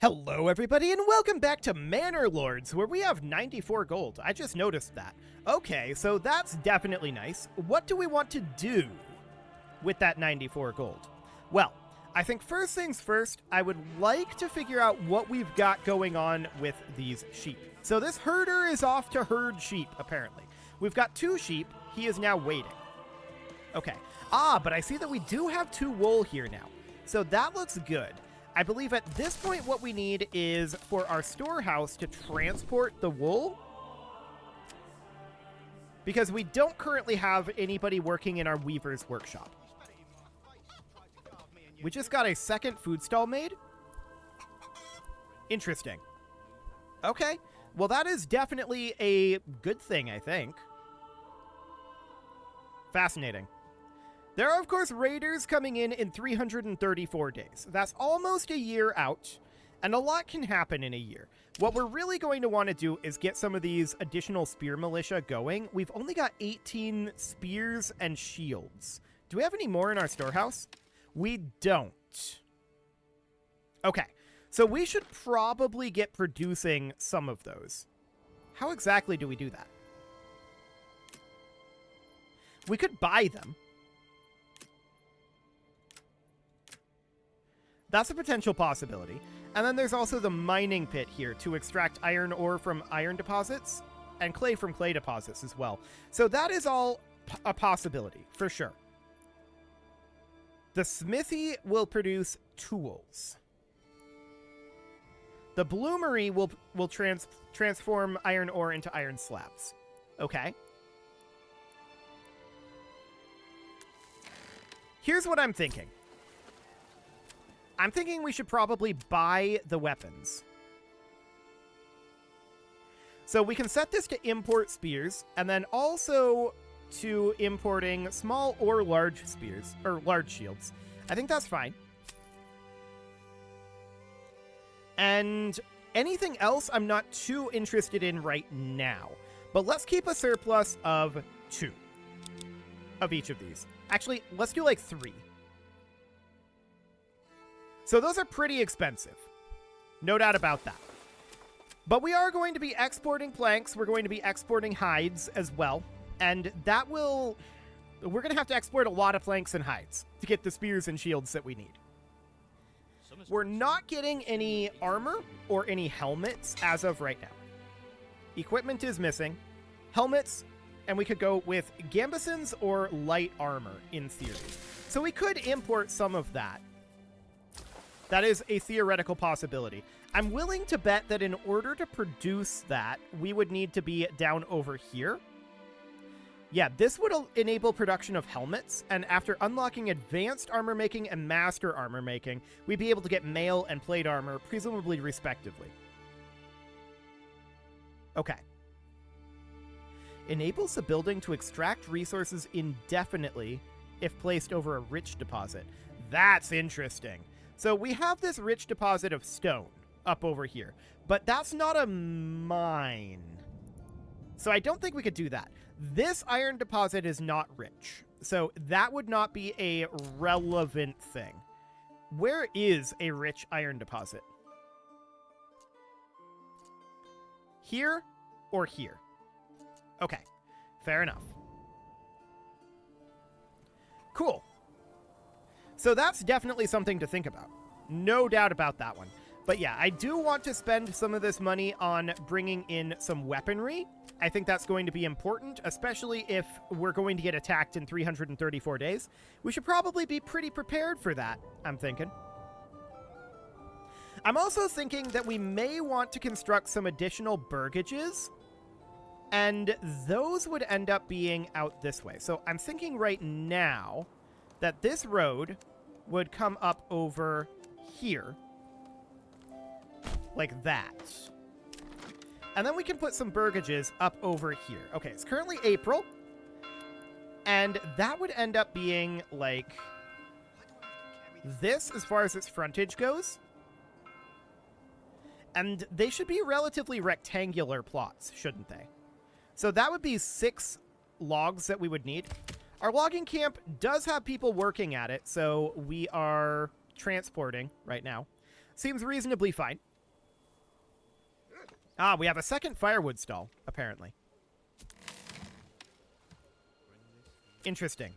Hello everybody and welcome back to Manor Lords, where we have 94 gold. I just noticed that. Okay, so that's definitely nice. What do we want to do with that 94 gold? Well, I think first things first, I would like to figure out what we've got going on with these sheep. So this herder is off to herd sheep, apparently. We've got 2 sheep. He is now waiting. Okay. But I see that we do have 2 wool here now. So that looks good. I believe at this point what we need is for our storehouse to transport the wool, because we don't currently have anybody working in our weaver's workshop. We just got a second food stall made. Interesting. Okay, well that is definitely a good thing, I think. Fascinating. There are, of course, raiders coming in 334 days. That's almost a year out, and a lot can happen in a year. What we're really going to want to do is get some of these additional spear militia going. We've only got 18 spears and shields. Do we have any more in our storehouse? We don't. Okay, so we should probably get producing some of those. How exactly do we do that? We could buy them. That's a potential possibility. And then there's also the mining pit here to extract iron ore from iron deposits and clay from clay deposits as well. So that is all a possibility, for sure. The smithy will produce tools. The bloomery will transform iron ore into iron slabs. Okay. Here's what I'm thinking. I'm thinking we should probably buy the weapons. So we can set this to import spears, and then also to importing small or large spears, or large shields. I think that's fine. And anything else I'm not too interested in right now. But let's keep a surplus of 2 of each of these. Actually, let's do like 3. So those are pretty expensive. No doubt about that. But we are going to be exporting planks. We're going to be exporting hides as well. And that will... We're going to have to export a lot of planks and hides to get the spears and shields that we need. We're not getting any armor or any helmets as of right now. Equipment is missing. Helmets, and we could go with gambesons or light armor in theory. So we could import some of that. That is a theoretical possibility. I'm willing to bet that in order to produce that, we would need to be down over here. Yeah, this would enable production of helmets, and after unlocking advanced armor making and master armor making, we'd be able to get mail and plate armor, presumably respectively. Okay. Enables the building to extract resources indefinitely if placed over a rich deposit. That's interesting. So we have this rich deposit of stone up over here, but that's not a mine. So I don't think we could do that. This iron deposit is not rich, so that would not be a relevant thing. Where is a rich iron deposit? Here or here? Okay, fair enough. Cool. So that's definitely something to think about. No doubt about that one. But yeah, I do want to spend some of this money on bringing in some weaponry. I think that's going to be important, especially if we're going to get attacked in 334 days. We should probably be pretty prepared for that, I'm thinking. I'm also thinking that we may want to construct some additional burgages, and those would end up being out this way. So I'm thinking right now that this road would come up over here, like that. And then we can put some burgages up over here. Okay, it's currently April, and that would end up being like this as far as its frontage goes. And they should be relatively rectangular plots, shouldn't they? So that would be 6 logs that we would need. Our logging camp does have people working at it, so we are transporting right now. Seems reasonably fine. Ah, we have a second firewood stall, apparently. Interesting.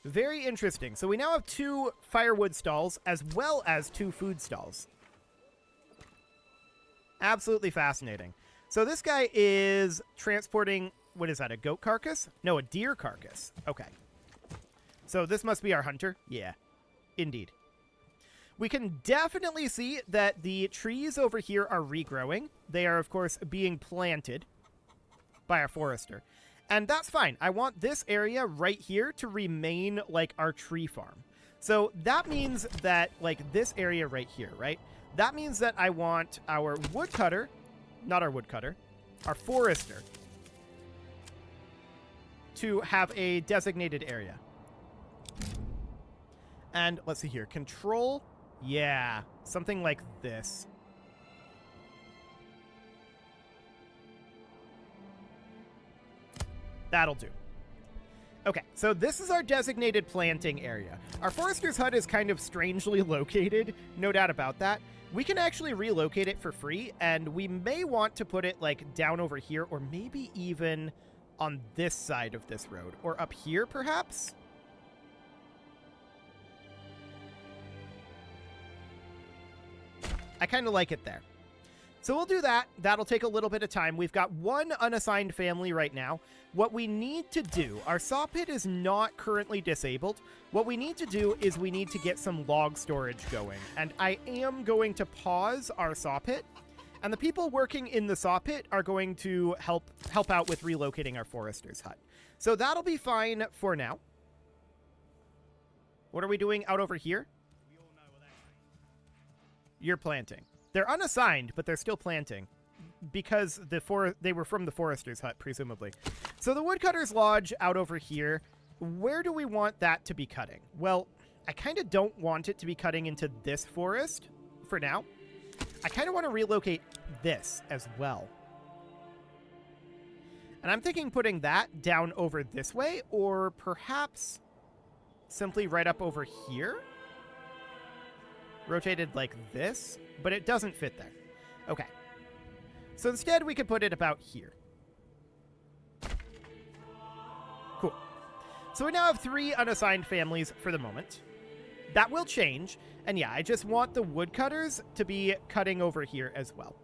Very interesting. So we now have 2 firewood stalls as well as 2 food stalls. Absolutely fascinating. So this guy is transporting, what is that, a goat carcass? No, a deer carcass. Okay. So this must be our hunter. Yeah, indeed. We can definitely see that the trees over here are regrowing. They are, of course, being planted by our forester. And that's fine. I want this area right here to remain like our tree farm. So that means that, like, this area right here, right? That means that I want our woodcutter, not our woodcutter, our forester, to have a designated area. And let's see here. Control. Yeah, something like this. That'll do. Okay, so this is our designated planting area. Our forester's hut is kind of strangely located, no doubt about that. We can actually relocate it for free, and we may want to put it, like, down over here, or maybe even on this side of this road, or up here, perhaps? I kind of like it there. So we'll do that. That'll take a little bit of time. We've got 1 unassigned family right now. What we need to do, our saw pit is not currently disabled. What we need to do is we need to get some log storage going. And I am going to pause our saw pit. And the people working in the saw pit are going to help out with relocating our forester's hut. So that'll be fine for now. What are we doing out over here? You're planting. They're unassigned, but they're still planting because they were from the forester's hut, presumably. So the woodcutter's lodge out over here, where do we want that to be cutting? Well, I kind of don't want it to be cutting into this forest for now. I kind of want to relocate this as well. And I'm thinking putting that down over this way, or perhaps simply right up over here. Rotated like this, but it doesn't fit there. Okay. So instead, we could put it about here. Cool. So we now have 3 unassigned families for the moment. That will change. And yeah, I just want the woodcutters to be cutting over here as well.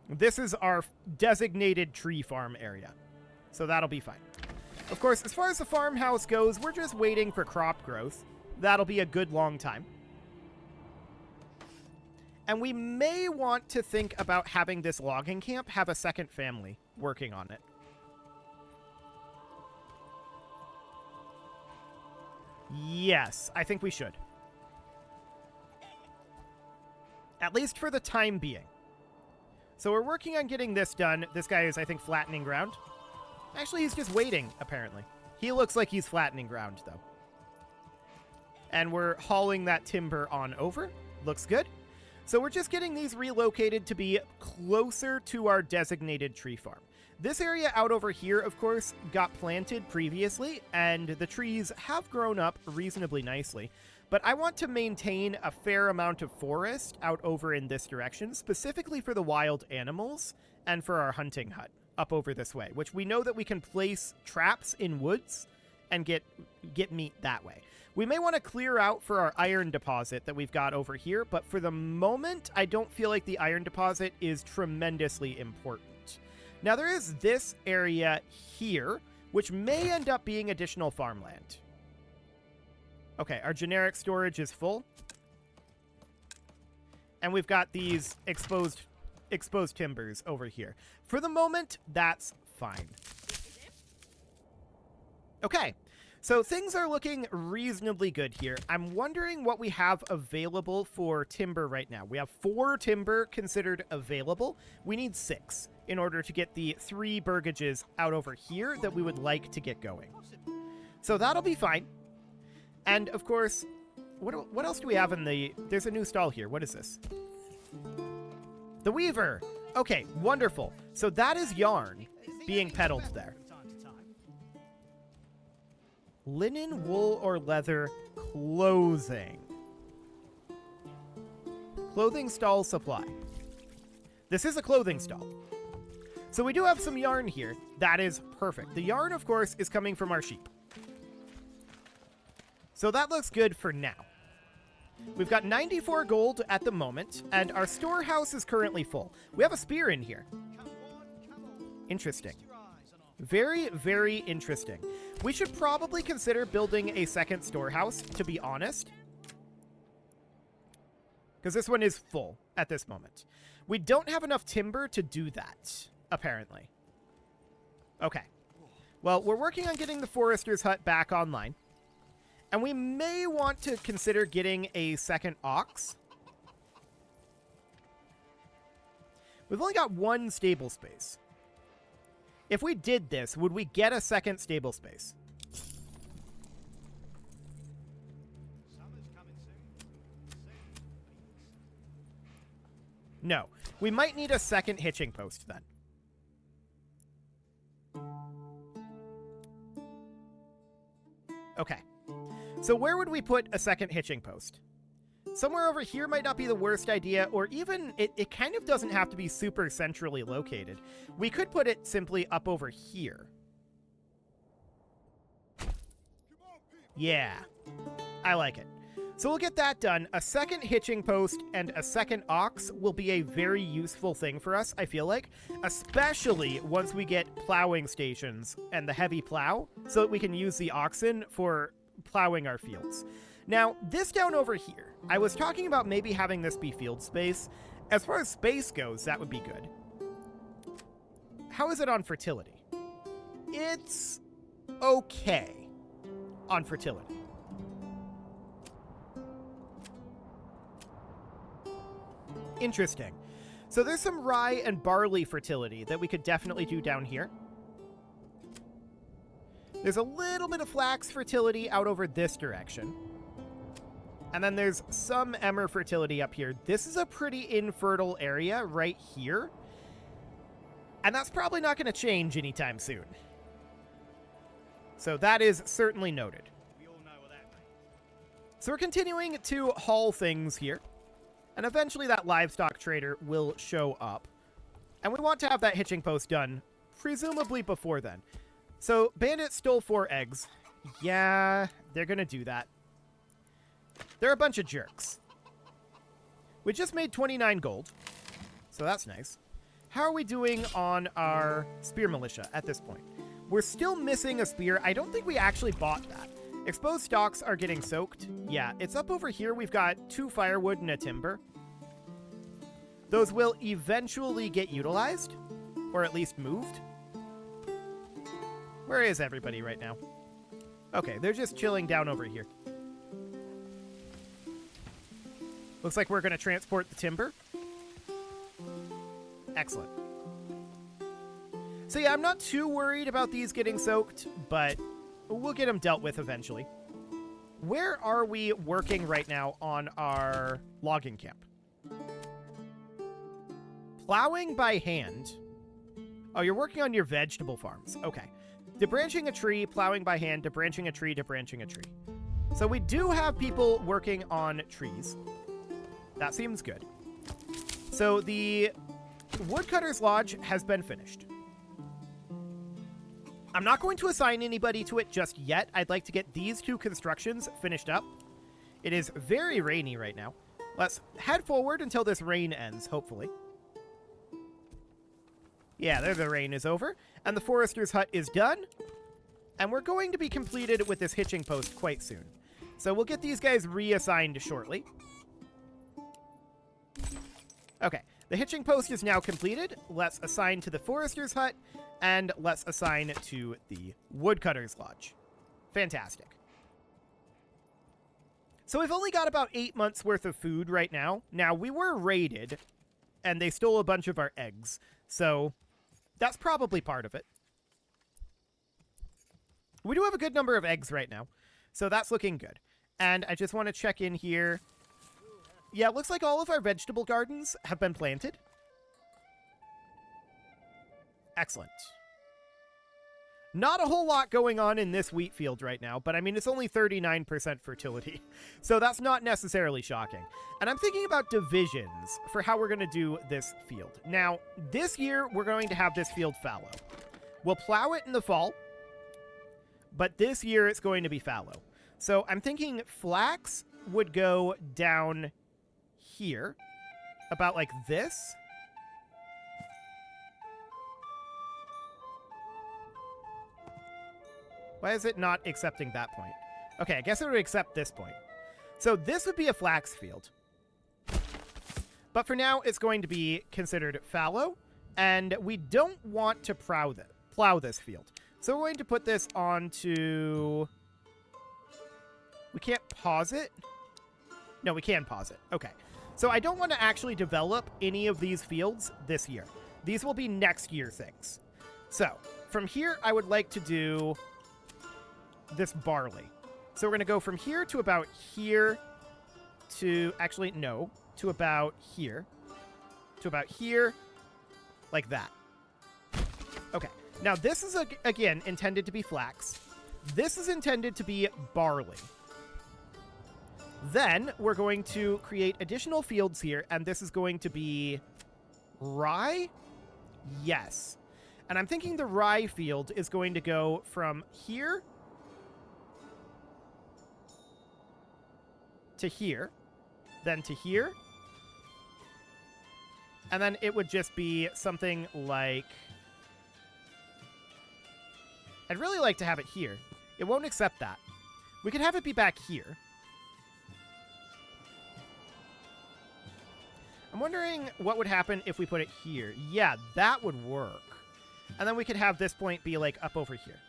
This is our designated tree farm area. So that'll be fine. Of course, as far as the farmhouse goes, we're just waiting for crop growth. That'll be a good long time. And we may want to think about having this logging camp have a second family working on it. Yes, I think we should. At least for the time being. So we're working on getting this done. This guy is, I think, flattening ground. Actually, he's just waiting, apparently. He looks like he's flattening ground, though. And we're hauling that timber on over. Looks good. So we're just getting these relocated to be closer to our designated tree farm. This area out over here, of course, got planted previously, and the trees have grown up reasonably nicely. But I want to maintain a fair amount of forest out over in this direction, specifically for the wild animals and for our hunting hut up over this way, which we know that we can place traps in woods and get meat that way. We may want to clear out for our iron deposit that we've got over here, but for the moment, I don't feel like the iron deposit is tremendously important. Now, there is this area here, which may end up being additional farmland. Okay, our generic storage is full. And we've got these exposed timbers over here. For the moment, that's fine. Okay. So things are looking reasonably good here. I'm wondering what we have available for timber right now. We have 4 timber considered available. We need 6 in order to get the 3 burgages out over here that we would like to get going. So that'll be fine. And of course, what else do we have in the... There's a new stall here. What is this? The weaver. Okay, wonderful. So that is yarn being peddled there. Linen, wool, or leather clothing. Clothing stall supply. This is a clothing stall. So we do have some yarn here. That is perfect. The yarn, of course, is coming from our sheep. So that looks good for now. We've got 94 gold at the moment, and our storehouse is currently full. We have a spear in here. Interesting. Very, very interesting. We should probably consider building a second storehouse, to be honest. Because this one is full at this moment. We don't have enough timber to do that, apparently. Okay. Well, we're working on getting the forester's hut back online. And we may want to consider getting a second ox. We've only got one stable space. If we did this, would we get a second stable space? No. We might need a second hitching post then. Okay. So where would we put a second hitching post? Somewhere over here might not be the worst idea, or even it kind of doesn't have to be super centrally located. We could put it simply up over here. Yeah, I like it. So we'll get that done. A second hitching post and a second ox will be a very useful thing for us, I feel like. Especially once we get plowing stations and the heavy plow, so that we can use the oxen for plowing our fields. Now, this down over here, I was talking about maybe having this be field space. As far as space goes, that would be good. How is it on fertility? It's okay on fertility. Interesting. So there's some rye and barley fertility that we could definitely do down here. There's a little bit of flax fertility out over this direction. And then there's some emmer fertility up here. This is a pretty infertile area right here. And that's probably not going to change anytime soon. So that is certainly noted. So we're continuing to haul things here. And eventually that livestock trader will show up. And we want to have that hitching post done, presumably before then. So bandits stole 4 eggs. Yeah, they're going to do that. They're a bunch of jerks. We just made 29 gold. So that's nice. How are we doing on our spear militia at this point? We're still missing a spear. I don't think we actually bought that. Exposed stalks are getting soaked. Yeah, it's up over here. We've got 2 firewood and a timber. Those will eventually get utilized, or at least moved. Where is everybody right now? Okay, they're just chilling down over here. Looks like we're going to transport the timber. Excellent. So yeah, I'm not too worried about these getting soaked, but we'll get them dealt with eventually. Where are we working right now on our logging camp? Plowing by hand. Oh, you're working on your vegetable farms. Okay. Debranching a tree, plowing by hand, debranching a tree, debranching a tree. So we do have people working on trees. That seems good. So the woodcutter's lodge has been finished. I'm not going to assign anybody to it just yet. I'd like to get these 2 constructions finished up. It is very rainy right now. Let's head forward until this rain ends, hopefully. Yeah, there the rain is over. And the forester's hut is done. And we're going to be completed with this hitching post quite soon. So we'll get these guys reassigned shortly. Okay, the hitching post is now completed. Let's assign to the forester's hut. And let's assign to the woodcutter's lodge. Fantastic. So we've only got about 8 months worth of food right now. Now, we were raided, and they stole a bunch of our eggs. So that's probably part of it. We do have a good number of eggs right now. So that's looking good. And I just want to check in here. Yeah, it looks like all of our vegetable gardens have been planted. Excellent. Not a whole lot going on in this wheat field right now, but I mean, it's only 39% fertility, so that's not necessarily shocking. And I'm thinking about divisions for how we're going to do this field. Now, this year, we're going to have this field fallow. We'll plow it in the fall, but this year it's going to be fallow. So I'm thinking flax would go down here, about like this. Why is it not accepting that point? Okay, I guess it would accept this point. So this would be a flax field. But for now, it's going to be considered fallow, and we don't want to plow this field. So we're going to put this onto... We can't pause it? No, we can pause it. Okay. So I don't want to actually develop any of these fields this year. These will be next year things. So from here, I would like to do this barley. So we're going to go from here to about here to... Actually, no. To about here. To about here. Like that. Okay. Now, this is, again, intended to be flax. This is intended to be barley. Then we're going to create additional fields here, and this is going to be rye? Yes. And I'm thinking the rye field is going to go from here to here, then to here, and then it would just be something like... I'd really like to have it here. It won't accept that. We could have it be back here. I'm wondering what would happen if we put it here. Yeah, that would work. And then we could have this point be like up over here.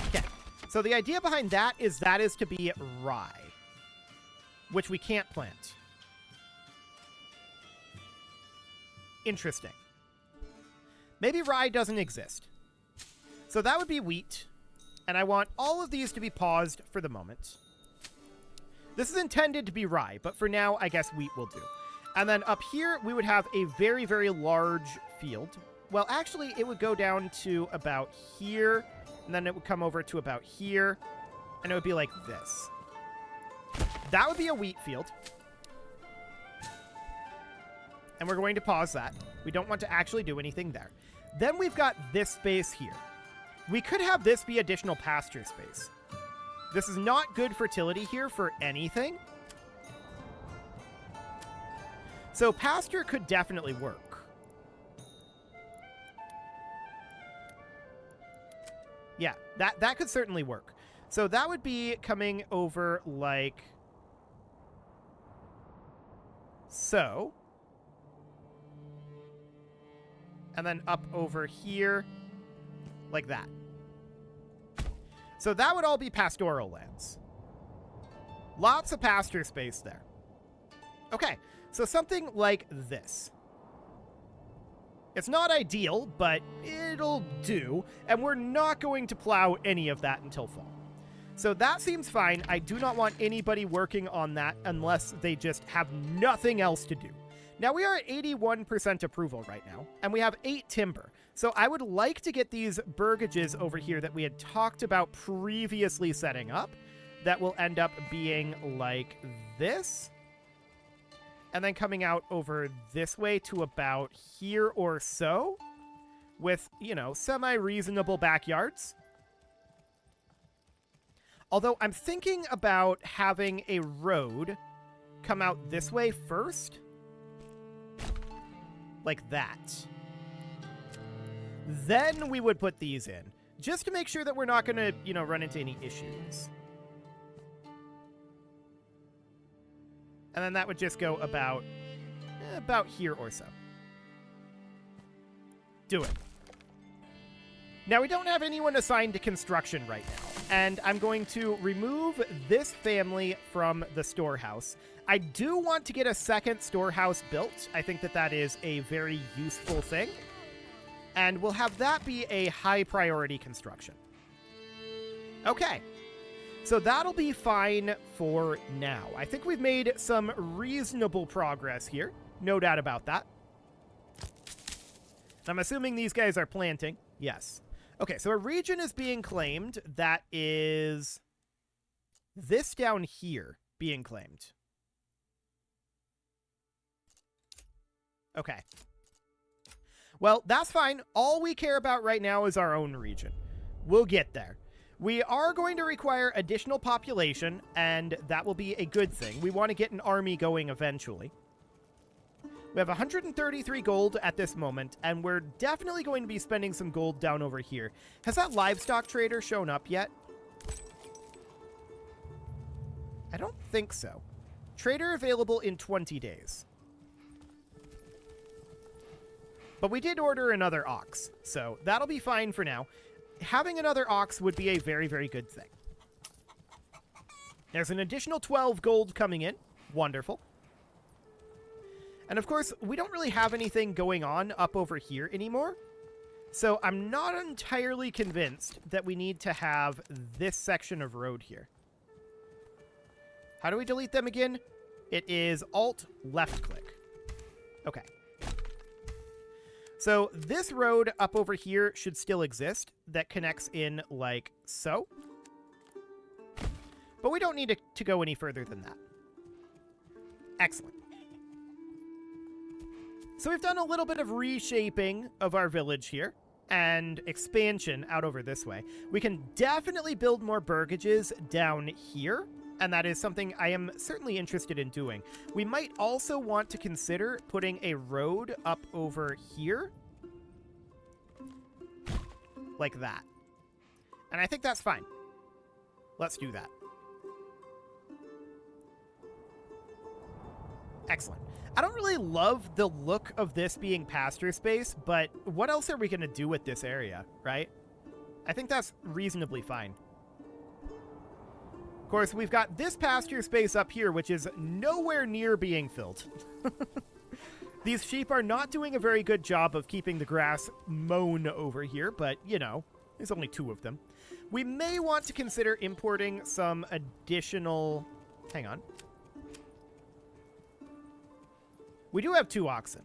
Okay. So the idea behind that is to be rye, which we can't plant. Interesting. Maybe rye doesn't exist. So that would be wheat, and I want all of these to be paused for the moment. This is intended to be rye, but for now, I guess wheat will do. And then up here, we would have a very, very large field. Well, actually, it would go down to about here, and then it would come over to about here, and it would be like this. That would be a wheat field. And we're going to pause that. We don't want to actually do anything there. Then we've got this space here. We could have this be additional pasture space. This is not good fertility here for anything. So pasture could definitely work. Yeah, that could certainly work. So that would be coming over like so. And then up over here like that. So that would all be pastoral lands. Lots of pasture space there. Okay, so something like this. It's not ideal, but it'll do, and we're not going to plow any of that until fall. So that seems fine. I do not want anybody working on that unless they just have nothing else to do. Now, we are at 81% approval right now, and we have 8 timber. So I would like to get these burgages over here that we had talked about previously setting up that will end up being like this. And then coming out over this way to about here or so with, you know, semi-reasonable backyards. Although I'm thinking about having a road come out this way first. Like that. Then we would put these in, just to make sure that we're not going to, you know, run into any issues. And then that would just go about here or so. Do it. Now, we don't have anyone assigned to construction right now, and I'm going to remove this family from the storehouse. I do want to get a second storehouse built. I think that that is a very useful thing. And we'll have that be a high priority construction. Okay. So that'll be fine for now. I think we've made some reasonable progress here. No doubt about that. I'm assuming these guys are planting. Yes. Okay, so a region is being claimed that is this down here being claimed. Okay. Well, that's fine. All we care about right now is our own region. We'll get there. We are going to require additional population, and that will be a good thing. We want to get an army going eventually. We have 133 gold at this moment, and we're definitely going to be spending some gold down over here. Has that livestock trader shown up yet? I don't think so. Trader available in 20 days. But we did order another ox, so that'll be fine for now. Having another ox would be a very, very good thing. There's an additional 12 gold coming in. Wonderful. And of course, we don't really have anything going on up over here anymore. So I'm not entirely convinced that we need to have this section of road here. How do we delete them again? It is Alt left click. Okay. So this road up over here should still exist that connects in like so. But we don't need to go any further than that. Excellent. So we've done a little bit of reshaping of our village here and expansion out over this way. We can definitely build more burgages down here, and that is something I am certainly interested in doing. We might also want to consider putting a road up over here like that. And I think that's fine. Let's do that. Excellent. I don't really love the look of this being pasture space, but what else are we going to do with this area, right? I think that's reasonably fine. Of course, we've got this pasture space up here, which is nowhere near being filled. These sheep are not doing a very good job of keeping the grass mown over here, but, you know, there's only 2 of them. We may want to consider importing some additional... Hang on. We do have 2 oxen.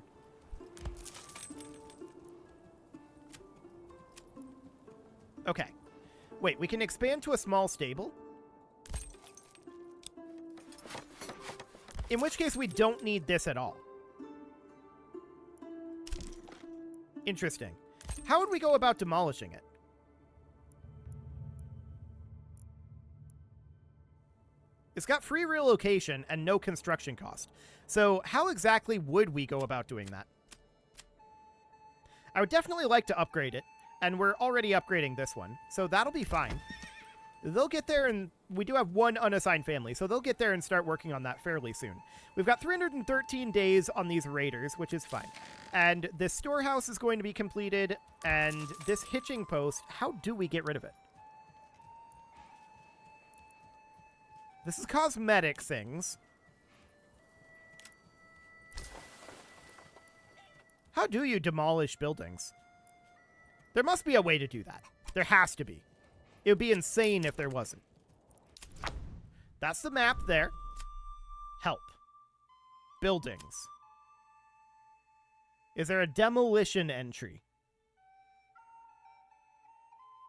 Okay. Wait, we can expand to a small stable? In which case, we don't need this at all. Interesting. How would we go about demolishing it? It's got free relocation and no construction cost. So how exactly would we go about doing that? I would definitely like to upgrade it, and we're already upgrading this one, so that'll be fine. They'll get there, and we do have 1 unassigned family, so they'll get there and start working on that fairly soon. We've got 313 days on these raiders, which is fine. And this storehouse is going to be completed, and this hitching post, how do we get rid of it? This is cosmetic things. How do you demolish buildings? There must be a way to do that. There has to be. It would be insane if there wasn't. That's the map there. Help. Buildings. Is there a demolition entry?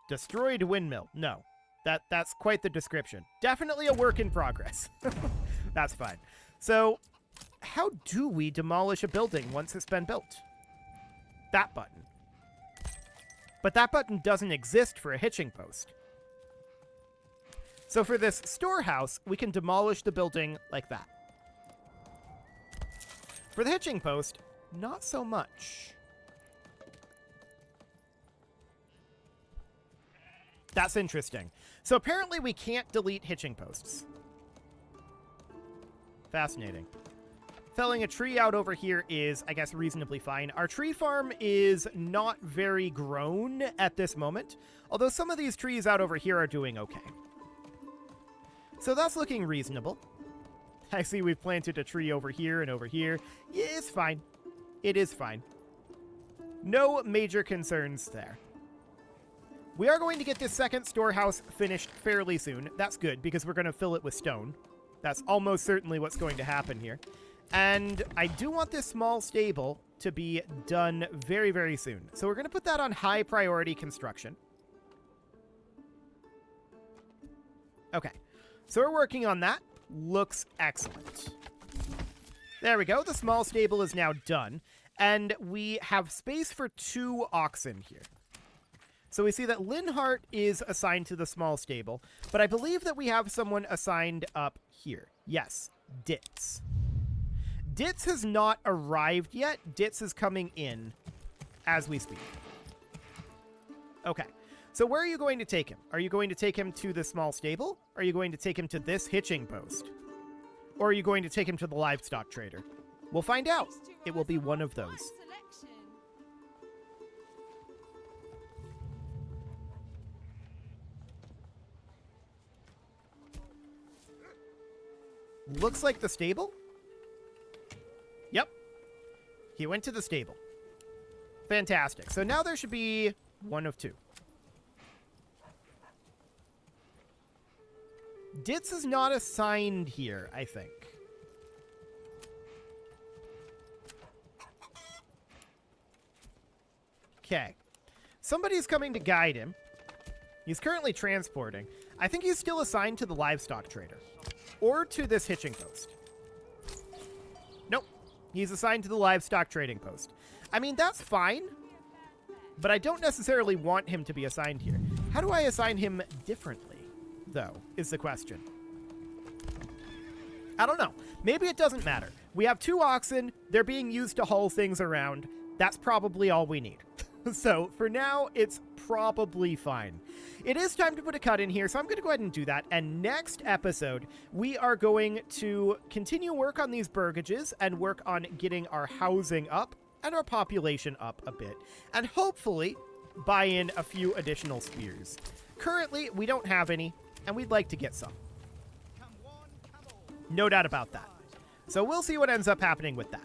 Destroyed windmill. No. That's quite the description. Definitely a work in progress. That's fine. So, how do we demolish a building once it's been built? That button. But that button doesn't exist for a hitching post. So for this storehouse, we can demolish the building like that. For the hitching post, not so much. That's interesting. So apparently we can't delete hitching posts. Fascinating. Felling a tree out over here is, I guess, reasonably fine. Our tree farm is not very grown at this moment, although some of these trees out over here are doing okay. So that's looking reasonable. I see we've planted a tree over here and over here. Yeah, it's fine. It is fine. No major concerns there. We are going to get this second storehouse finished fairly soon. That's good, because we're going to fill it with stone. That's almost certainly what's going to happen here. And I do want this small stable to be done very, very soon. So we're going to put that on high priority construction. Okay, so we're working on that. Looks excellent. There we go. The small stable is now done. And we have space for 2 oxen here. So we see that Linhart is assigned to the small stable, but I believe that we have someone assigned up here. Yes, Ditz. Ditz has not arrived yet. Ditz is coming in as we speak. Okay, so where are you going to take him? Are you going to take him to the small stable? Are you going to take him to this hitching post? Or are you going to take him to the livestock trader? We'll find out. It will be one of those. Looks like the stable? Yep. He went to the stable. Fantastic. So now there should be one of 2. Ditz is not assigned here, I think. Okay. Somebody's coming to guide him. He's currently transporting. I think he's still assigned to the livestock trader. Or to this hitching post. Nope. He's assigned to the livestock trading post. I mean, that's fine. But I don't necessarily want him to be assigned here. How do I assign him differently, though, is the question. I don't know. Maybe it doesn't matter. We have 2 oxen. They're being used to haul things around. That's probably all we need. So for now, it's probably fine. It is time to put a cut in here, so I'm going to go ahead and do that. And next episode, we are going to continue work on these burgages and work on getting our housing up and our population up a bit. And hopefully buy in a few additional spears. Currently, we don't have any, and we'd like to get some. No doubt about that. So we'll see what ends up happening with that.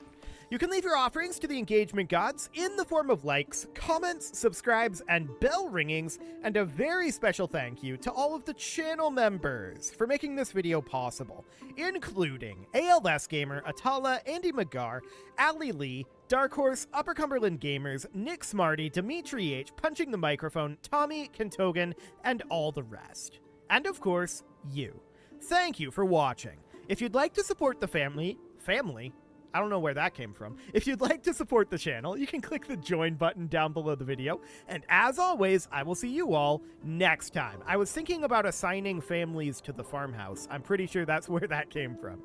You can leave your offerings to the engagement gods in the form of likes, comments, subscribes, and bell ringings, and a very special thank you to all of the channel members for making this video possible, including ALS Gamer, Atala, Andy McGar, Ali Lee, Dark Horse, Upper Cumberland Gamers, Nick Smarty, Dimitri H, Punching the Microphone, Tommy, Kentogan, and all the rest. And of course, you. Thank you for watching. If you'd like to support the family, I don't know where that came from. If you'd like to support the channel, you can click the join button down below the video. And as always, I will see you all next time. I was thinking about assigning families to the farmhouse. I'm pretty sure that's where that came from.